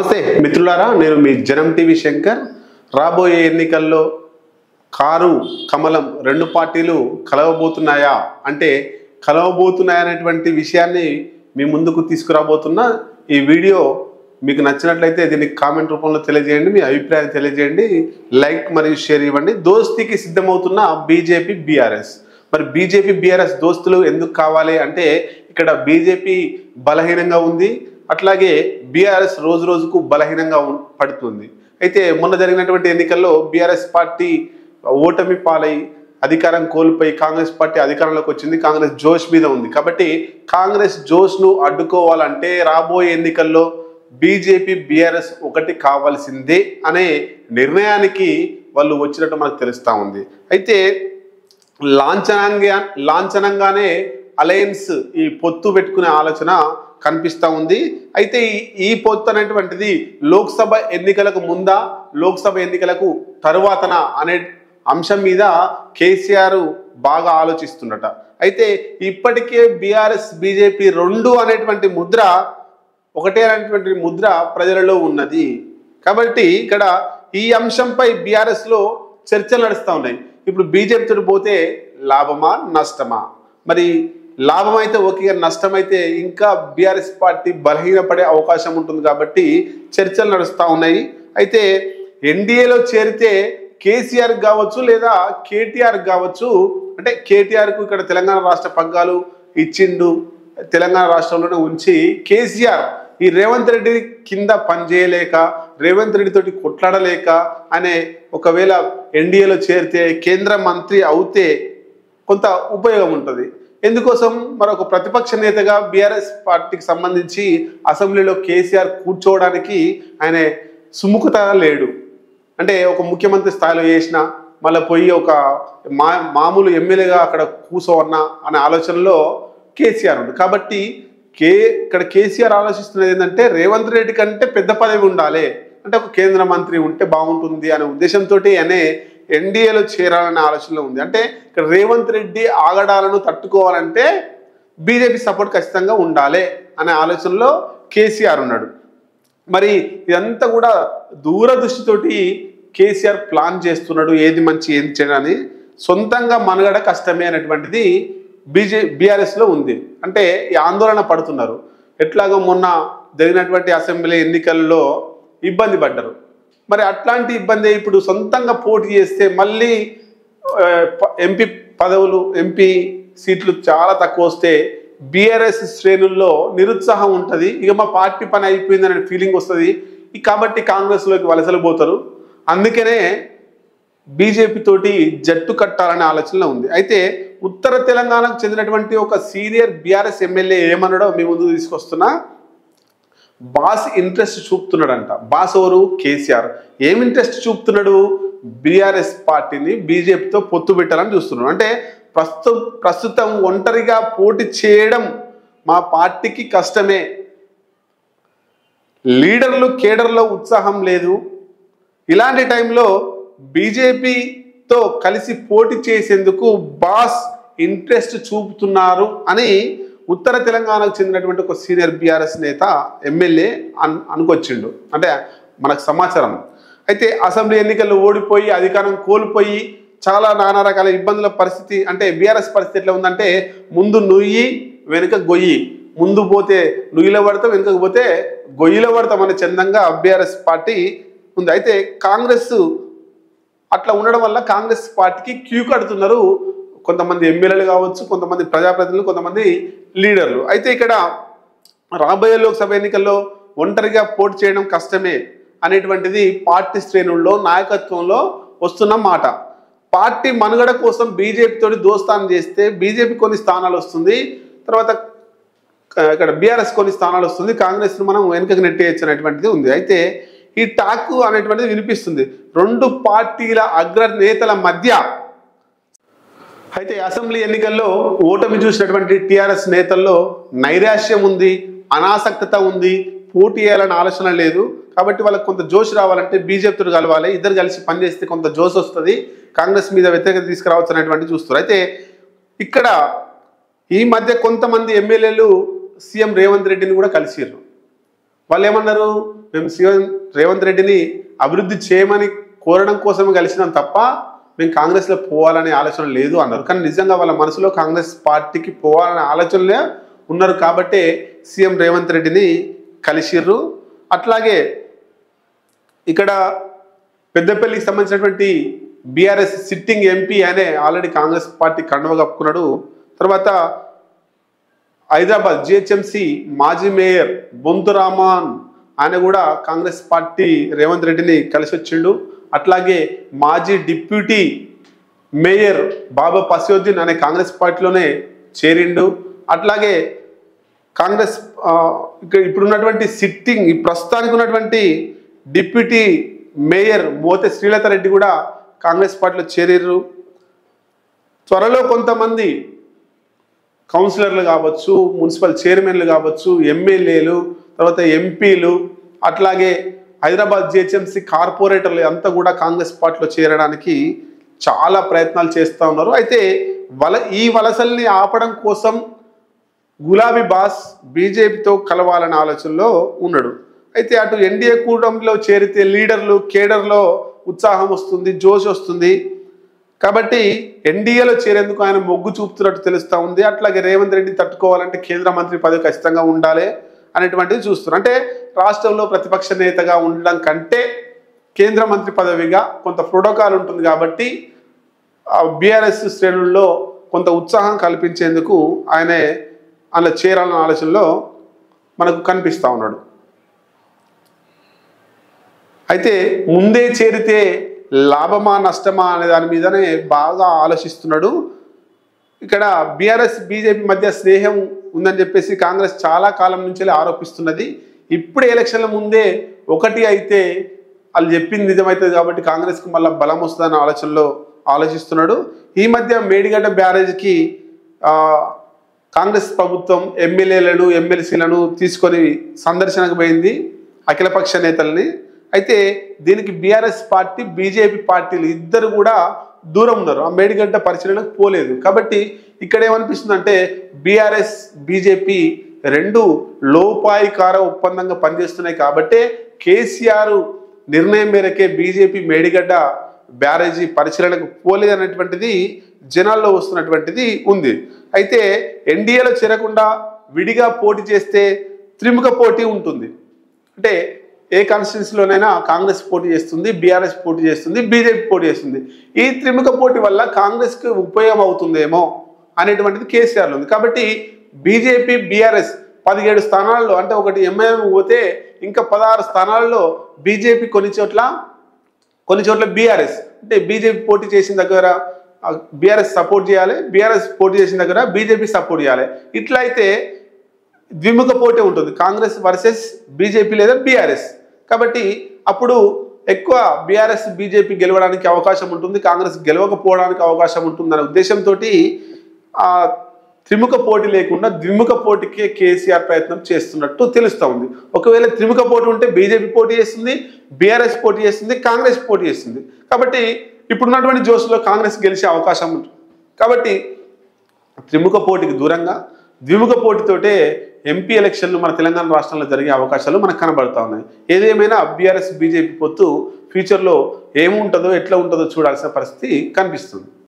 నమస్తే మిత్రులారా, నేను మీ జనం టీవీ శంకర్. రాబోయే ఎన్నికల్లో కారు కమలం రెండు పార్టీలు కలవబోతున్నాయా అంటే కలవబోతున్నాయనేటువంటి విషయాన్ని మీ ముందుకు తీసుకురాబోతున్నా. ఈ వీడియో మీకు నచ్చినట్లయితే దీన్ని కామెంట్ రూపంలో తెలియజేయండి, మీ అభిప్రాయాన్ని తెలియజేయండి, లైక్ మరియు షేర్ ఇవ్వండి. దోస్తీకి సిద్ధమవుతున్న బీజేపీ బీఆర్ఎస్. మరి బీజేపీ బీఆర్ఎస్ దోస్తులు ఎందుకు కావాలి అంటే ఇక్కడ బీజేపీ బలహీనంగా ఉంది, అట్లాగే బీఆర్ఎస్ రోజు రోజుకు బలహీనంగా పడుతుంది. అయితే మొన్న జరిగినటువంటి ఎన్నికల్లో బీఆర్ఎస్ పార్టీ ఓటమి పాలై అధికారం కోల్పోయి కాంగ్రెస్ పార్టీ అధికారంలోకి వచ్చింది. కాంగ్రెస్ జోష్ మీద ఉంది. కాబట్టి కాంగ్రెస్ జోష్ను అడ్డుకోవాలంటే రాబోయే ఎన్నికల్లో బీజేపీ బీఆర్ఎస్ ఒకటి కావాల్సిందే అనే నిర్ణయానికి వాళ్ళు వచ్చినట్టు మనకు తెలుస్తూ ఉంది. అయితే లాంఛనంగానే అలయన్స్ ఈ పొత్తు పెట్టుకునే ఆలోచన కనిపిస్తూ ఉంది. అయితే ఈ పొత్తు అనేటువంటిది లోక్సభ ఎన్నికలకు ముందా లోక్సభ ఎన్నికలకు తరువాతనా అనే అంశం మీద కేసీఆర్ బాగా ఆలోచిస్తున్నట. అయితే ఇప్పటికే బీఆర్ఎస్ బీజేపీ రెండు అనేటువంటి ముద్ర ఒకటే అనేటువంటి ముద్ర ప్రజలలో ఉన్నది. కాబట్టి ఇక్కడ ఈ అంశంపై బీఆర్ఎస్లో చర్చలు నడుస్తూ ఉన్నాయి. ఇప్పుడు బీజేపీతో పోతే లాభమా నష్టమా? మరి లాభం అయితే ఓకే, నష్టమైతే ఇంకా బీఆర్ఎస్ పార్టీ బలహీనపడే అవకాశం ఉంటుంది. కాబట్టి చర్చలు నడుస్తూ ఉన్నాయి. అయితే ఎన్డీఏలో చేరితే కేసీఆర్ కావచ్చు లేదా కేటీఆర్ కావచ్చు, అంటే కేటీఆర్కు ఇక్కడ తెలంగాణ రాష్ట్ర పగ్గాలు ఇచ్చిండు, తెలంగాణ రాష్ట్రంలోనే ఉంచి కేసీఆర్ ఈ రేవంత్ రెడ్డి కింద పనిచేయలేక రేవంత్ రెడ్డి తోటి కొట్లాడలేక అనే ఒకవేళ ఎన్డీఏలో చేరితే కేంద్ర మంత్రి అవుతే కొంత ఉపయోగం ఉంటుంది. ఎందుకోసం మరొక ప్రతిపక్ష నేతగా బీఆర్ఎస్ పార్టీకి సంబంధించి అసెంబ్లీలో కేసీఆర్ కూర్చోవడానికి ఆయన సుముఖత లేడు. అంటే ఒక ముఖ్యమంత్రి స్థాయిలో చేసిన మళ్ళీ పోయి ఒక మామూలు ఎమ్మెల్యేగా అక్కడ కూర్చోవన్నా అనే ఆలోచనలో కేసీఆర్ ఉంది. కాబట్టి ఇక్కడ కేసీఆర్ ఆలోచిస్తున్నది ఏంటంటే రేవంత్ రెడ్డి కంటే పెద్ద పదవి ఉండాలి, అంటే ఒక కేంద్ర మంత్రి ఉంటే బాగుంటుంది అనే ఉద్దేశంతో అనే ఎన్డీఏలో చేరాలనే ఆలోచనలో ఉంది. అంటే ఇక్కడ రేవంత్ రెడ్డి ఆగడాలను తట్టుకోవాలంటే బీజేపీ సపోర్ట్ ఖచ్చితంగా ఉండాలి అనే ఆలోచనలో కేసీఆర్ ఉన్నాడు. మరి ఇదంతా కూడా దూరదృష్టితోటి కేసీఆర్ ప్లాన్ చేస్తున్నాడు, ఏది మంచి ఏది చెడని. సొంతంగా మనుగడ కష్టమే అనేటువంటిది బీఆర్ఎస్లో ఉంది. అంటే ఈ ఆందోళన పడుతున్నారు. ఎట్లాగో మొన్న జరిగినటువంటి అసెంబ్లీ ఎన్నికల్లో ఇబ్బంది పడ్డారు. మరి అట్లాంటి ఇబ్బంది ఇప్పుడు సొంతంగా పోటీ చేస్తే మళ్ళీ ఎంపీ పదవులు ఎంపీ సీట్లు చాలా తక్కువ వస్తే బీఆర్ఎస్ శ్రేణుల్లో నిరుత్సాహం ఉంటుంది. ఇక మా పార్టీ పని అయిపోయిందనే ఫీలింగ్ వస్తుంది. కాబట్టి కాంగ్రెస్లోకి వలసలు పోతారు. అందుకనే బీజేపీ తోటి జట్టు కట్టాలనే ఆలోచనలో ఉంది. అయితే ఉత్తర తెలంగాణకు చెందినటువంటి ఒక సీనియర్ బీఆర్ఎస్ ఎమ్మెల్యే ఏమన్నాడో మీ ముందు తీసుకొస్తున్నా. బాస్ ఇంట్రెస్ట్ చూపుతున్నాడంట. బాస్ ఎవరు? కేసీఆర్. ఏం ఇంట్రెస్ట్ చూపుతున్నాడు? బీఆర్ఎస్ పార్టీని బీజేపీతో పొత్తు పెట్టాలని చూస్తున్నాడు. అంటే ప్రస్తుతం ఒంటరిగా పోటీ చేయడం మా పార్టీకి కష్టమే, లీడర్లు కేడర్లో ఉత్సాహం లేదు, ఇలాంటి టైంలో బీజేపీతో కలిసి పోటీ చేసేందుకు బాస్ ఇంట్రెస్ట్ చూపుతున్నారు అని ఉత్తర తెలంగాణకు చెందినటువంటి ఒక సీనియర్ బీఆర్ఎస్ నేత ఎమ్మెల్యే అనుకొచ్చిండు, అంటే మనకు సమాచారం. అయితే అసెంబ్లీ ఎన్నికల్లో ఓడిపోయి అధికారం కోల్పోయి చాలా నానా రకాల ఇబ్బందుల పరిస్థితి, అంటే బీఆర్ఎస్ పరిస్థితి ఎట్లా ఉందంటే ముందు నుయ్యి వెనుక గొయ్యి, ముందు పోతే నుయ్యిలో పడతాం, వెనుకకు పోతే గొయ్యిలో పడతాం అనే చందంగా బీఆర్ఎస్ పార్టీ ఉంది. అయితే కాంగ్రెస్ అట్లా ఉండడం వల్ల కాంగ్రెస్ పార్టీకి క్యూ కడుతున్నారు కొంతమంది ఎమ్మెల్యేలు కావచ్చు, కొంతమంది ప్రజాప్రతినిధులు, కొంతమంది లీడర్లు. అయితే ఇక్కడ రాబోయే లోక్సభ ఎన్నికల్లో ఒంటరిగా పోటీ చేయడం కష్టమే అనేటువంటిది పార్టీ శ్రేణుల్లో నాయకత్వంలో వస్తున్న మాట. పార్టీ మనుగడ కోసం బీజేపీతో దోస్తానం చేస్తే బీజేపీ కొన్ని స్థానాలు వస్తుంది, తర్వాత ఇక్కడ బీఆర్ఎస్ కొన్ని స్థానాలు వస్తుంది, కాంగ్రెస్ను మనం వెనుకకు నెట్టేయచ్చు అనేటువంటిది ఉంది. అయితే ఈ టాక్ అనేటువంటిది వినిపిస్తుంది రెండు పార్టీల అగ్రనేతల మధ్య. అయితే అసెంబ్లీ ఎన్నికల్లో ఓటమి చూసినటువంటి టీఆర్ఎస్ నేతల్లో నైరాశ్యం ఉంది, అనాసక్తత ఉంది, పోటీ చేయాలనే ఆలోచన లేదు. కాబట్టి వాళ్ళకి కొంత జోష్ రావాలంటే బీజేపీతో కలవాలి, ఇద్దరు కలిసి పనిచేస్తే కొంత జోష్ వస్తుంది, కాంగ్రెస్ మీద వ్యతిరేకత తీసుకురావచ్చు అనేటువంటి చూస్తారు. అయితే ఇక్కడ ఈ మధ్య కొంతమంది ఎమ్మెల్యేలు సీఎం రేవంత్ రెడ్డిని కూడా కలిసిర్రు. వాళ్ళు ఏమన్నారు, మేము సీఎం రేవంత్ రెడ్డిని అభివృద్ధి చేయమని కోరడం కోసమే కలిసినాం తప్ప మేము కాంగ్రెస్లో పోవాలనే ఆలోచన లేదు అన్నారు. కానీ నిజంగా వాళ్ళ మనసులో కాంగ్రెస్ పార్టీకి పోవాలనే ఆలోచనలే ఉన్నారు కాబట్టే సీఎం రేవంత్ రెడ్డిని కలిసిర్రు. అట్లాగే ఇక్కడ పెద్దపల్లికి సంబంధించినటువంటి బీఆర్ఎస్ సిట్టింగ్ ఎంపీ అనే ఆల్రెడీ కాంగ్రెస్ పార్టీ కండువ కప్పుకున్నాడు. తర్వాత హైదరాబాద్ జిహెచ్ఎంసి మాజీ మేయర్ బొంతు రామన్ ఆయన కూడా కాంగ్రెస్ పార్టీ రేవంత్ రెడ్డిని కలిసి వచ్చిండు. అట్లాగే మాజీ డిప్యూటీ మేయర్ బాబా పసియుద్దీన్ అనే కాంగ్రెస్ పార్టీలోనే చేరిండు. అట్లాగే కాంగ్రెస్ ఇప్పుడున్నటువంటి సిట్టింగ్ ప్రస్తుతానికి ఉన్నటువంటి డిప్యూటీ మేయర్ మోతే శ్రీలత రెడ్డి కూడా కాంగ్రెస్ పార్టీలో చేరిర్రు. త్వరలో కొంతమంది కౌన్సిలర్లు కావచ్చు, మున్సిపల్ చైర్మన్లు కావచ్చు, ఎమ్మెల్యేలు, తర్వాత ఎంపీలు, అట్లాగే హైదరాబాద్ జిహెచ్ఎంసీ కార్పొరేటర్లు అంతా కూడా కాంగ్రెస్ పార్టీలో చేరడానికి చాలా ప్రయత్నాలు చేస్తూ ఉన్నారు. అయితే ఈ వలసల్ని ఆపడం కోసం గులాబీ బాస్ బీజేపీతో కలవాలనే ఆలోచనలో ఉన్నాడు. అయితే అటు ఎన్డీఏ కూటమిలో చేరితే లీడర్లు కేడర్లో ఉత్సాహం వస్తుంది, జోష్ వస్తుంది కాబట్టి ఎన్డీఏలో చేరేందుకు ఆయన మొగ్గు చూపుతున్నట్టు తెలుస్తూ ఉంది. అట్లాగే రేవంత్ రెడ్డి తట్టుకోవాలంటే కేంద్ర మంత్రి పదవి ఖచ్చితంగా ఉండాలి అనేటువంటిది చూస్తున్నారు. అంటే రాష్ట్రంలో ప్రతిపక్ష నేతగా ఉండడం కంటే కేంద్ర మంత్రి పదవిగా కొంత ప్రోటోకాల్ ఉంటుంది కాబట్టి బీఆర్ఎస్ శ్రేణుల్లో కొంత ఉత్సాహం కల్పించేందుకు ఆయనే అలా చేరాలన్న ఆలోచనలో మనకు కనిపిస్తూ ఉన్నాడు. అయితే ముందే చేరితే లాభమా నష్టమా అనే దాని మీదనే బాగా ఆలోచిస్తున్నాడు. ఇక్కడ బీఆర్ఎస్ బీజేపీ మధ్య స్నేహం ఉందని చెప్పేసి కాంగ్రెస్ చాలా కాలం నుంచి ఆరోపిస్తున్నది. ఇప్పుడు ఎలక్షన్ల ముందే ఒకటి అయితే వాళ్ళు చెప్పింది నిజమవుతుంది కాబట్టి కాంగ్రెస్కి మళ్ళీ బలం వస్తుందన్న ఆలోచనలో ఆలోచిస్తున్నాడు. ఈ మధ్య మేడిగడ్డ బ్యారేజ్కి కాంగ్రెస్ ప్రభుత్వం ఎమ్మెల్యేలను ఎమ్మెల్సీలను తీసుకొని సందర్శనకు పోయింది అఖిలపక్ష నేతల్ని. అయితే దీనికి బీఆర్ఎస్ పార్టీ బీజేపీ పార్టీలు ఇద్దరు కూడా దూరం ఉన్నారు, ఆ మేడిగడ్డ పరిశీలనకు పోలేదు. కాబట్టి ఇక్కడ ఏమనిపిస్తుందంటే బీఆర్ఎస్ బీజేపీ రెండు లోపాయికార ఒప్పందంగా పనిచేస్తున్నాయి కాబట్టి కేసీఆర్ నిర్ణయం మేరకే బీజేపీ మేడిగడ్డ బ్యారేజీ పరిశీలనకు పోలేదు అనేటువంటిది జనాల్లో వస్తున్నటువంటిది ఉంది. అయితే ఎన్డీఏలో చేరకుండా విడిగా పోటీ చేస్తే త్రిముఖ పోటీ ఉంటుంది. అంటే ఏ కాన్స్టిట్యున్సీలోనైనా కాంగ్రెస్ పోటీ చేస్తుంది, బీఆర్ఎస్ పోటీ చేస్తుంది, బీజేపీ పోటీ చేస్తుంది. ఈ త్రిముఖ పోటీ వల్ల కాంగ్రెస్కి ఉపయోగం అవుతుందేమో అనేటువంటిది కేసీఆర్లో ఉంది. కాబట్టి బీజేపీ బీఆర్ఎస్ 17 స్థానాల్లో అంటే ఒకటి ఎంఐఎం పోతే ఇంకా 16 స్థానాల్లో బీజేపీ కొన్ని చోట్ల బీఆర్ఎస్ అంటే బీజేపీ పోటీ చేసిన దగ్గర బీఆర్ఎస్ సపోర్ట్ చేయాలి, బీఆర్ఎస్ పోటీ చేసిన దగ్గర బీజేపీ సపోర్ట్ చేయాలి. ఇట్లా అయితే ద్విముఖ పోటీ ఉంటుంది, కాంగ్రెస్ వర్సెస్ బీజేపీ లేదా బీఆర్ఎస్. కాబట్టి అప్పుడు ఎక్కువ బీఆర్ఎస్ బీజేపీ గెలవడానికి అవకాశం ఉంటుంది, కాంగ్రెస్ గెలవకపోవడానికి అవకాశం ఉంటుందనే ఉద్దేశంతో ఆ త్రిముఖ పోటీ లేకుండా ద్విముఖ పోటీకే కేసీఆర్ ప్రయత్నం చేస్తున్నట్టు తెలుస్తూ ఉంది. ఒకవేళ త్రిముఖ పోటీ ఉంటే బీజేపీ పోటీ చేస్తుంది, బీఆర్ఎస్ పోటీ చేస్తుంది, కాంగ్రెస్ పోటీ చేస్తుంది. కాబట్టి ఇప్పుడున్నటువంటి జోష్లో కాంగ్రెస్ గెలిచే అవకాశం ఉంటుంది. కాబట్టి త్రిముఖ పోటీకి దూరంగా ద్విముఖ పోటీతోటే ఎంపీ ఎలక్షన్లు మన తెలంగాణ రాష్ట్రంలో జరిగే అవకాశాలు మనకు కనబడతా ఉన్నాయి. ఏదేమైనా బీఆర్ఎస్ బీజేపీ పొత్తు ఫ్యూచర్లో ఏముంటుందో ఎట్లా ఉంటుందో చూడాల్సిన పరిస్థితి కనిపిస్తుంది.